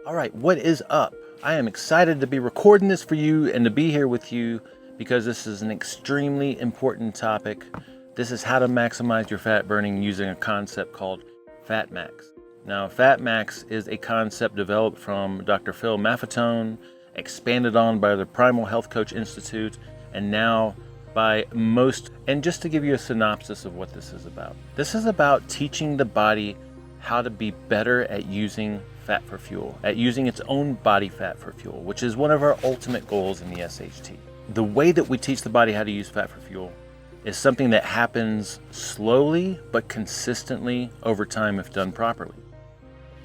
All right, what is up? I am excited to be recording this for you and to be here with you because this is an extremely important topic. This is how to maximize your fat burning using a concept called Fat Max. Now, Fat Max is a concept developed from Dr. Phil Maffetone, expanded on by the Primal Health Coach Institute, and now by most. And just to give you a synopsis of what this is about teaching the body how to be better at using fat for fuel, at using its own body fat for fuel, which is one of our ultimate goals in the SHT. The way that we teach the body how to use fat for fuel is something that happens slowly but consistently over time if done properly.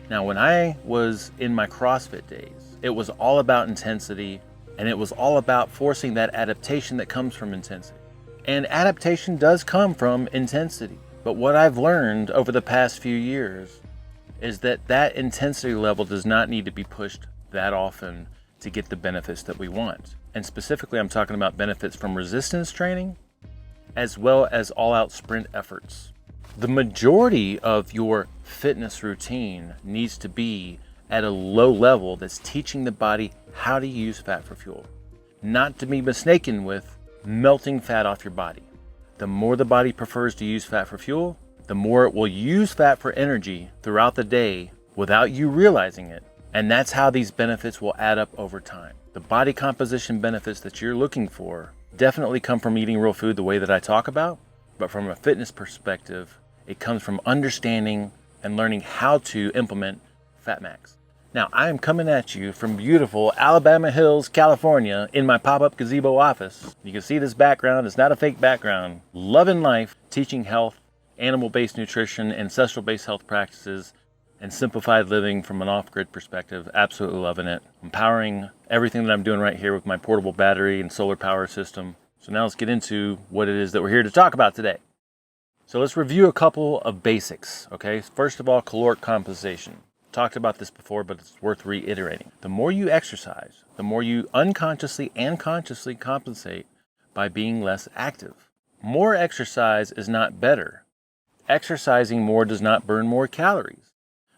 Now, when I was in my CrossFit days, it was all about intensity, and it was all about forcing that adaptation that comes from intensity. And adaptation does come from intensity. But what I've learned over the past few years is that that intensity level does not need to be pushed that often to get the benefits that we want. And specifically, I'm talking about benefits from resistance training as well as all-out sprint efforts. The majority of your fitness routine needs to be at a low level that's teaching the body how to use fat for fuel, not to be mistaken with melting fat off your body. The more the body prefers to use fat for fuel, the more it will use fat for energy throughout the day without you realizing it. And that's how these benefits will add up over time. The body composition benefits that you're looking for definitely come from eating real food the way that I talk about, but from a fitness perspective, it comes from understanding and learning how to implement Fat Max. Now, I am coming at you from beautiful Alabama Hills, California, in my pop-up gazebo office. You can see this background. It's not a fake background. Loving life, teaching health, animal-based nutrition, ancestral-based health practices, and simplified living from an off-grid perspective. Absolutely loving it. I'm powering everything that I'm doing right here with my portable battery and solar power system. So now let's get into what it is that we're here to talk about today. So let's review a couple of basics, okay? First of all, caloric compensation. Talked about this before, but it's worth reiterating. The more you exercise, the more you unconsciously and consciously compensate by being less active. More exercise is not better. Exercising more does not burn more calories,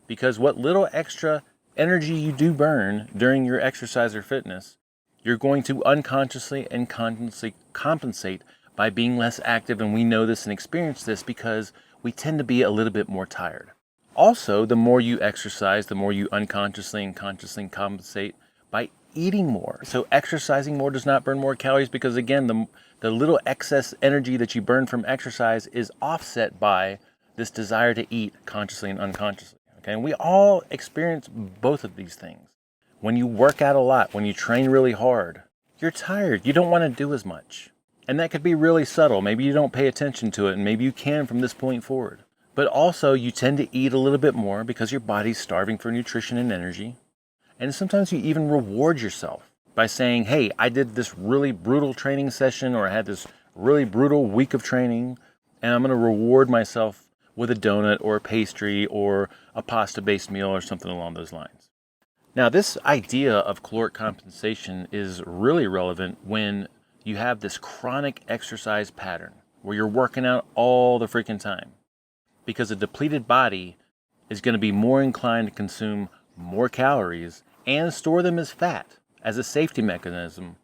because what little extra energy you do burn during your exercise or fitness, you're going to unconsciously and consciously compensate by being less active, and we know this and experience this because we tend to be a little bit more tired. Also, the more you exercise, the more you unconsciously and consciously compensate by eating more. So exercising more does not burn more calories because, again, the little excess energy that you burn from exercise is offset by this desire to eat consciously and unconsciously. Okay, and we all experience both of these things. When you work out a lot, when you train really hard, you're tired. You don't want to do as much. And that could be really subtle. Maybe you don't pay attention to it, and maybe you can from this point forward. But also, you tend to eat a little bit more because your body's starving for nutrition and energy. And sometimes you even reward yourself by saying, hey, I did this really brutal training session, or I had this really brutal week of training, and I'm going to reward myself with a donut or a pastry or a pasta-based meal or something along those lines. Now, this idea of caloric compensation is really relevant when you have this chronic exercise pattern where you're working out all the freaking time. Because a depleted body is going to be more inclined to consume more calories and store them as fat as a safety mechanism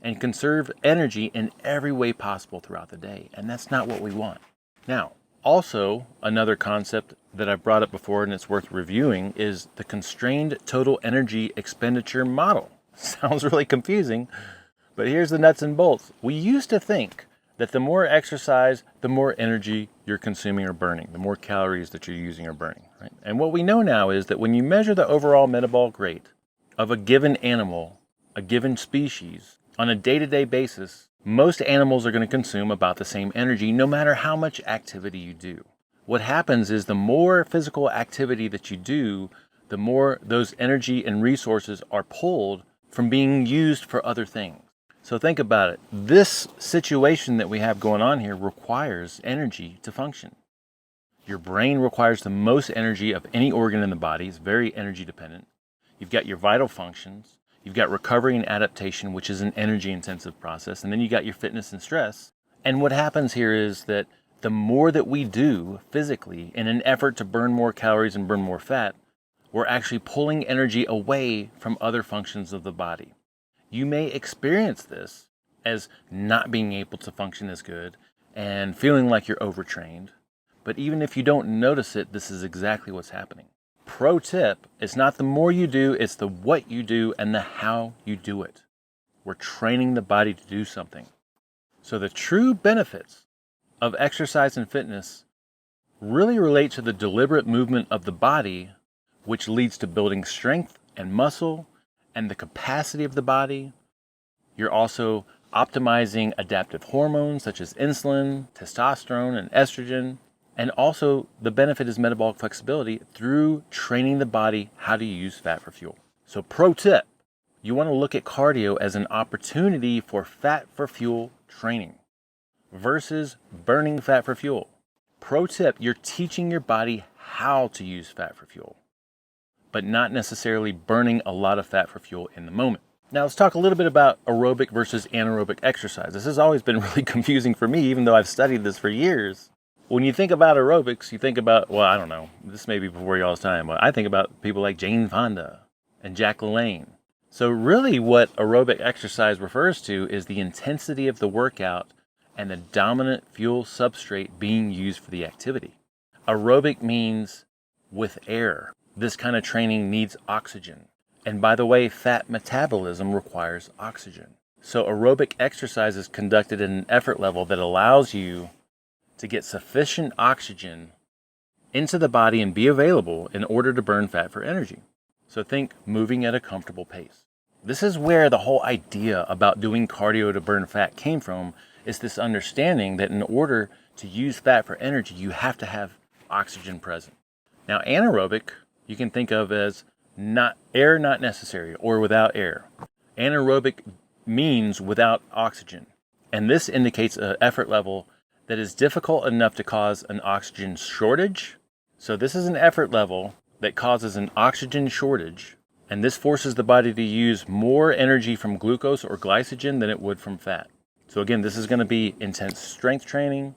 and conserve energy in every way possible throughout the day. And that's not what we want. Now, also, another concept that I've brought up before and it's worth reviewing is the constrained total energy expenditure model. Sounds really confusing, but here's the nuts and bolts. We used to think that the more exercise, the more energy you're consuming or burning, the more calories that you're using or burning, right? And what we know now is that when you measure the overall metabolic rate of a given animal, a given species, on a day-to-day basis, most animals are going to consume about the same energy no matter how much activity you do. What happens is the more physical activity that you do, the more those energy and resources are pulled from being used for other things. So think about it. This situation that we have going on here requires energy to function. Your brain requires the most energy of any organ in the body. It's very energy dependent. You've got your vital functions. You've got recovery and adaptation, which is an energy intensive process. And then you got your fitness and stress. And what happens here is that the more that we do physically in an effort to burn more calories and burn more fat, we're actually pulling energy away from other functions of the body. You may experience this as not being able to function as good and feeling like you're overtrained. But even if you don't notice it, this is exactly what's happening. Pro tip, it's not the more you do, it's the what you do and the how you do it. We're training the body to do something. So the true benefits of exercise and fitness really relate to the deliberate movement of the body, which leads to building strength and muscle and the capacity of the body. You're also optimizing adaptive hormones such as insulin, testosterone, and estrogen. And also the benefit is metabolic flexibility through training the body how to use fat for fuel. So pro tip, you want to look at cardio as an opportunity for fat for fuel training versus burning fat for fuel. Pro tip, you're teaching your body how to use fat for fuel, but not necessarily burning a lot of fat for fuel in the moment. Now let's talk a little bit about aerobic versus anaerobic exercise. This has always been really confusing for me, even though I've studied this for years. When you think about aerobics, you think about, well, I don't know, this may be before y'all's time, but I think about people like Jane Fonda and Jack LaLanne. So really what aerobic exercise refers to is the intensity of the workout and the dominant fuel substrate being used for the activity. Aerobic means with air. This kind of training needs oxygen. And by the way, fat metabolism requires oxygen. So aerobic exercise is conducted at an effort level that allows you to get sufficient oxygen into the body and be available in order to burn fat for energy. So think moving at a comfortable pace. This is where the whole idea about doing cardio to burn fat came from, is this understanding that in order to use fat for energy, you have to have oxygen present. Now anaerobic, you can think of as not necessary or without air. Anaerobic means without oxygen. And this indicates an effort level that is difficult enough to cause an oxygen shortage. So this is an effort level that causes an oxygen shortage, and this forces the body to use more energy from glucose or glycogen than it would from fat. So again, this is going to be intense strength training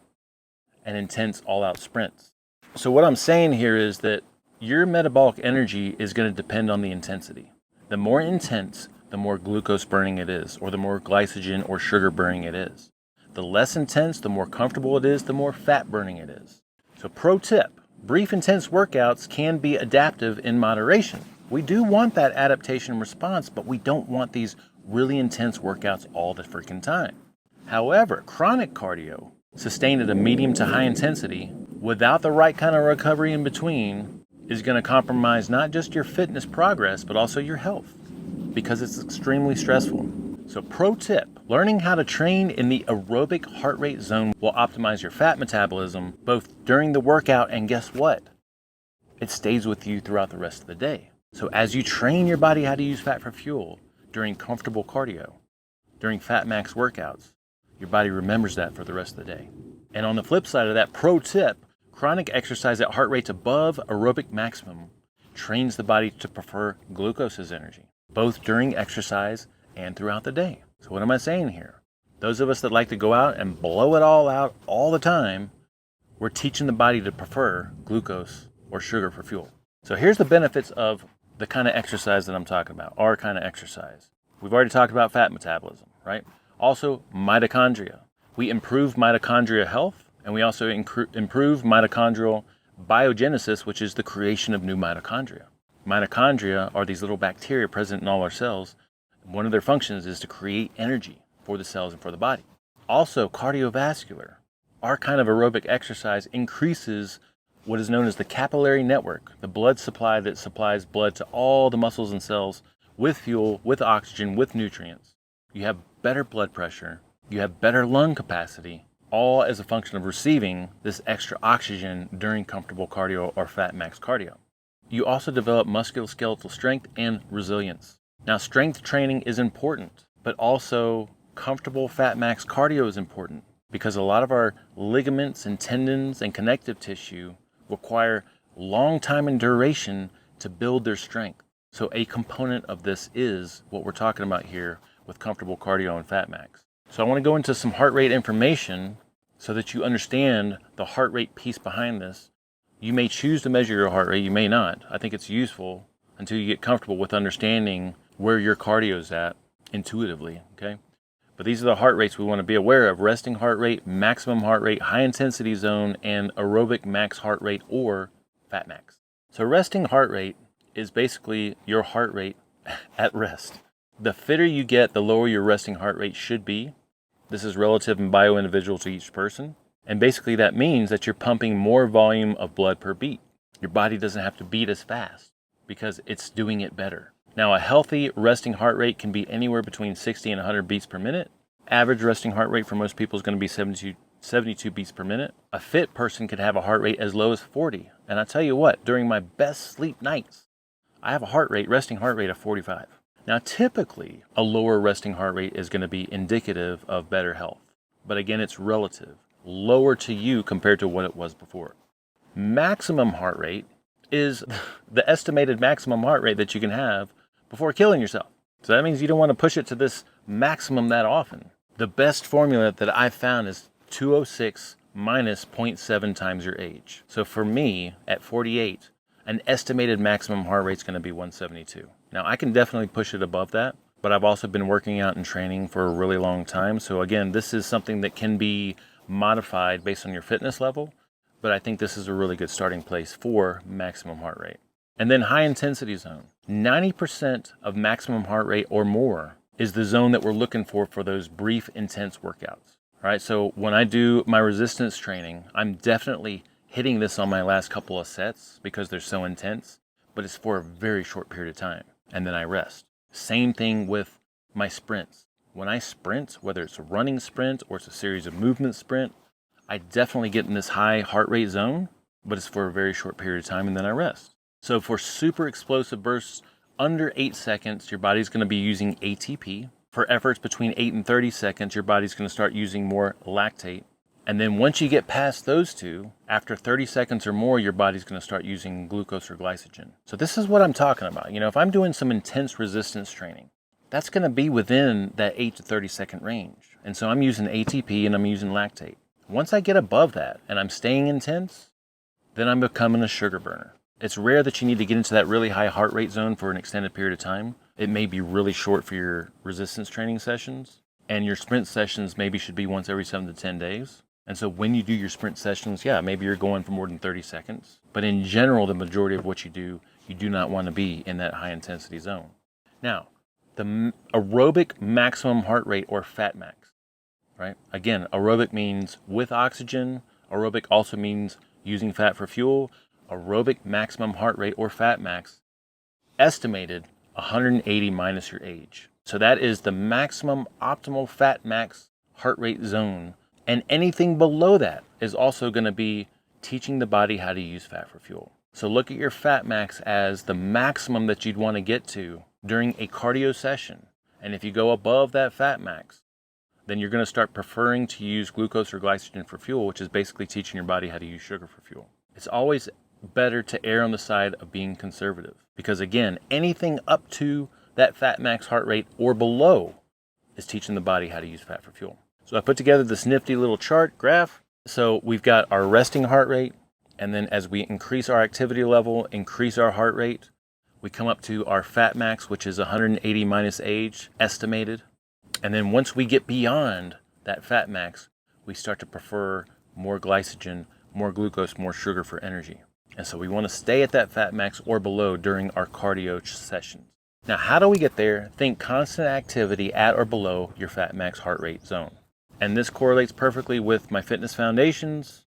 and intense all-out sprints. So what I'm saying here is that your metabolic energy is going to depend on the intensity. The more intense, the more glucose burning it is, or the more glycogen or sugar burning it is. The less intense, the more comfortable it is, the more fat burning it is. So pro tip, brief intense workouts can be adaptive in moderation. We do want that adaptation response, but we don't want these really intense workouts all the freaking time. However, chronic cardio, sustained at a medium to high intensity, without the right kind of recovery in between, is going to compromise not just your fitness progress, but also your health, because it's extremely stressful. So pro tip, learning how to train in the aerobic heart rate zone will optimize your fat metabolism both during the workout, and guess what? It stays with you throughout the rest of the day. So as you train your body how to use fat for fuel during comfortable cardio, during fat max workouts, your body remembers that for the rest of the day. And on the flip side of that, pro tip, chronic exercise at heart rates above aerobic maximum trains the body to prefer glucose as energy, both during exercise and throughout the day. So what am I saying here? Those of us that like to go out and blow it all out all the time, we're teaching the body to prefer glucose or sugar for fuel. So here's the benefits of the kind of exercise that I'm talking about, our kind of exercise. We've already talked about fat metabolism, right? Also mitochondria. We improve mitochondria health, and we also improve mitochondrial biogenesis, which is the creation of new mitochondria. Mitochondria are these little bacteria present in all our cells. One of their functions is to create energy for the cells and for the body. Also, cardiovascular. Our kind of aerobic exercise increases what is known as the capillary network, the blood supply that supplies blood to all the muscles and cells with fuel, with oxygen, with nutrients. You have better blood pressure, you have better lung capacity, all as a function of receiving this extra oxygen during comfortable cardio or fat max cardio. You also develop musculoskeletal strength and resilience. Now, strength training is important, but also comfortable fat max cardio is important because a lot of our ligaments and tendons and connective tissue require long time and duration to build their strength. So a component of this is what we're talking about here with comfortable cardio and fat max. So I want to go into some heart rate information so that you understand the heart rate piece behind this, You may choose to measure your heart rate, you may not. I think it's useful until you get comfortable with understanding where your cardio is at intuitively, okay? But these are the heart rates we want to be aware of: resting heart rate, maximum heart rate, high intensity zone, and aerobic max heart rate or fat max. So resting heart rate is basically your heart rate at rest. The fitter you get, the lower your resting heart rate should be. This is relative and bio-individual to each person. And basically that means that you're pumping more volume of blood per beat. Your body doesn't have to beat as fast because it's doing it better. Now, a healthy resting heart rate can be anywhere between 60 and 100 beats per minute. Average resting heart rate for most people is going to be 72 beats per minute. A fit person could have a heart rate as low as 40. And I tell you what, during my best sleep nights, I have a resting heart rate of 45. Now, typically, a lower resting heart rate is going to be indicative of better health. But again, it's relative. Lower to you compared to what it was before. Maximum heart rate is the estimated maximum heart rate that you can have before killing yourself. So that means you don't want to push it to this maximum that often. The best formula that I've found is 206 minus 0.7 times your age. So for me, at 48, an estimated maximum heart rate is going to be 172. Now, I can definitely push it above that, but I've also been working out and training for a really long time. So again, this is something that can be modified based on your fitness level, but I think this is a really good starting place for maximum heart rate. And then high intensity zone. 90% of maximum heart rate or more is the zone that we're looking for those brief, intense workouts. All right, so when I do my resistance training, I'm definitely hitting this on my last couple of sets because they're so intense, but it's for a very short period of time, and then I rest. Same thing with my sprints. When I sprint, whether it's a running sprint or it's a series of movement sprint, I definitely get in this high heart rate zone, but it's for a very short period of time and then I rest. So for super explosive bursts under 8 seconds, your body's going to be using ATP. For efforts between 8 and 30 seconds, your body's going to start using more lactate. And then once you get past those two, after 30 seconds or more, your body's going to start using glucose or glycogen. So this is what I'm talking about. If I'm doing some intense resistance training, that's going to be within that 8 to 30 second range. And so I'm using ATP and I'm using lactate. Once I get above that and I'm staying intense, then I'm becoming a sugar burner. It's rare that you need to get into that really high heart rate zone for an extended period of time. It may be really short for your resistance training sessions, and your sprint sessions maybe should be once every 7 to 10 days. And so when you do your sprint sessions, maybe you're going for more than 30 seconds. But in general, the majority of what you do not want to be in that high intensity zone. Now, the aerobic maximum heart rate or fat max, right? Again, aerobic means with oxygen. Aerobic also means using fat for fuel. Aerobic maximum heart rate or fat max, estimated 180 minus your age. So that is the maximum optimal fat max heart rate zone. And anything below that is also going to be teaching the body how to use fat for fuel. So look at your fat max as the maximum that you'd want to get to during a cardio session. And if you go above that fat max, then you're going to start preferring to use glucose or glycogen for fuel, which is basically teaching your body how to use sugar for fuel. It's always better to err on the side of being conservative, because again, anything up to that fat max heart rate or below is teaching the body how to use fat for fuel. So I put together this nifty little chart graph. So we've got our resting heart rate, and then as we increase our activity level, increase our heart rate, we come up to our fat max, which is 180 minus age estimated. And then once we get beyond that fat max, we start to prefer more glycogen, more glucose, more sugar for energy. And so we want to stay at that fat max or below during our cardio sessions. Now, how do we get there? Think constant activity at or below your fat max heart rate zone. And this correlates perfectly with my fitness foundations.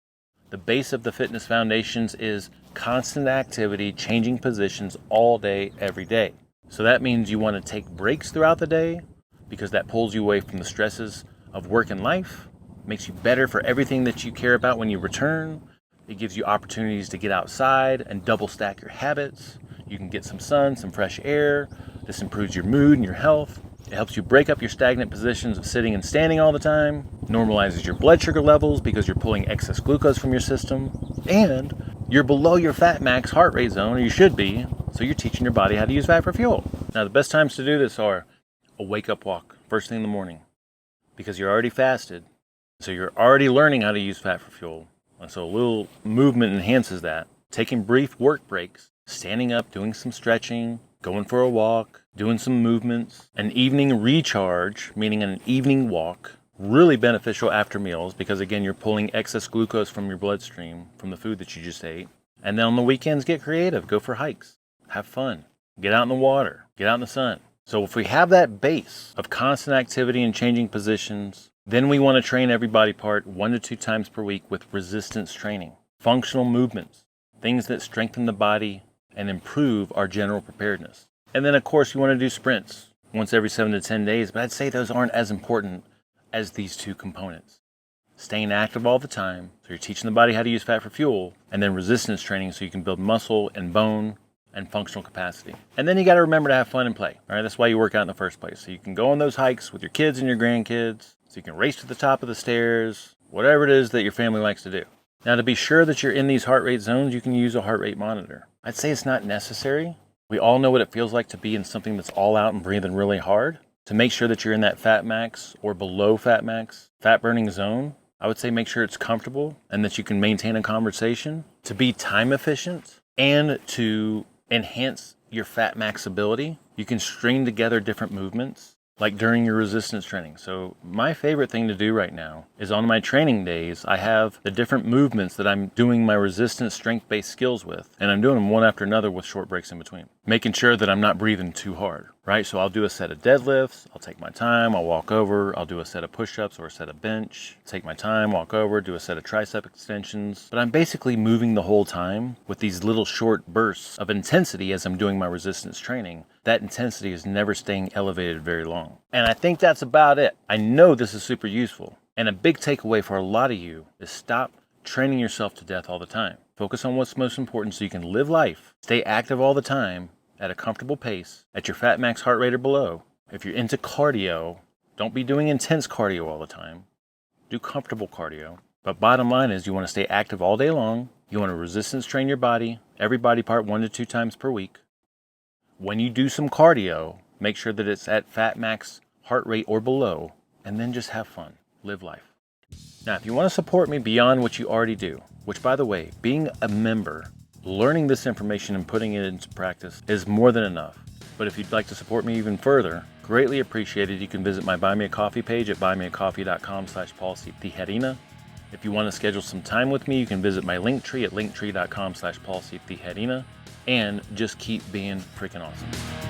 The base of the fitness foundations is constant activity, changing positions all day, every day. So that means you want to take breaks throughout the day because that pulls you away from the stresses of work and life, makes you better for everything that you care about when you return. It gives you opportunities to get outside and double stack your habits. You can get some sun, some fresh air. This improves your mood and your health. It helps you break up your stagnant positions of sitting and standing all the time. Normalizes your blood sugar levels because you're pulling excess glucose from your system. And you're below your fat max heart rate zone, or you should be, so you're teaching your body how to use fat for fuel. Now, the best times to do this are a wake-up walk, first thing in the morning, because you're already fasted. So you're already learning how to use fat for fuel. And so a little movement enhances that. taking brief work breaks, standing up, doing some stretching, going for a walk, doing some movements, an evening recharge, meaning an evening walk, really beneficial after meals because, again, you're pulling excess glucose from your bloodstream from the food that you just ate. And then on the weekends, get creative. Go for hikes. Have fun. Get out in the water. Get out in the sun. So if we have that base of constant activity and changing positions, then we want to train every body part 1 to 2 times per week with resistance training, functional movements, things that strengthen the body and improve our general preparedness. And then, of course, you want to do sprints once every 7 to 10 days, but I'd say those aren't as important as these two components. Staying active all the time, so you're teaching the body how to use fat for fuel, and then resistance training so you can build muscle and bone and functional capacity. And then you got to remember to have fun and play. All right, that's why you work out in the first place. So you can go on those hikes with your kids and your grandkids, so you can race to the top of the stairs, whatever it is that your family likes to do. Now, to be sure that you're in these heart rate zones, you can use a heart rate monitor. I'd say it's not necessary. We all know what it feels like to be in something that's all out and breathing really hard. To make sure that you're in that fat max or below fat max, fat burning zone, I would say make sure it's comfortable and that you can maintain a conversation. To be time efficient and to enhance your fat max ability, you can string together different movements like during your resistance training. So my favorite thing to do right now is on my training days, I have the different movements that I'm doing my resistance strength-based skills with, and I'm doing them one after another with short breaks in between, making sure that I'm not breathing too hard, right? So I'll do a set of deadlifts, I'll take my time, I'll walk over, I'll do a set of push-ups or a set of bench, take my time, walk over, do a set of tricep extensions. But I'm basically moving the whole time with these little short bursts of intensity as I'm doing my resistance training. That intensity is never staying elevated very long. And I think that's about it. I know this is super useful. And a big takeaway for a lot of you is stop training yourself to death all the time. Focus on what's most important so you can live life, stay active all the time at a comfortable pace, at your fat max heart rate or below. If you're into cardio, don't be doing intense cardio all the time. Do comfortable cardio. But bottom line is you want to stay active all day long. You want to resistance train your body, every body part 1 to 2 times per week. When you do some cardio, make sure that it's at fat max heart rate or below, and then just have fun, live life. Now, if you want to support me beyond what you already do, which, by the way, being a member, learning this information and putting it into practice is more than enough. But if you'd like to support me even further, greatly appreciated, you can visit my Buy Me a Coffee page at buymeacoffee.com/PaulCTherina. If you want to schedule some time with me, you can visit my Linktree at linktree.com/PaulCTherina. And just keep being freaking awesome.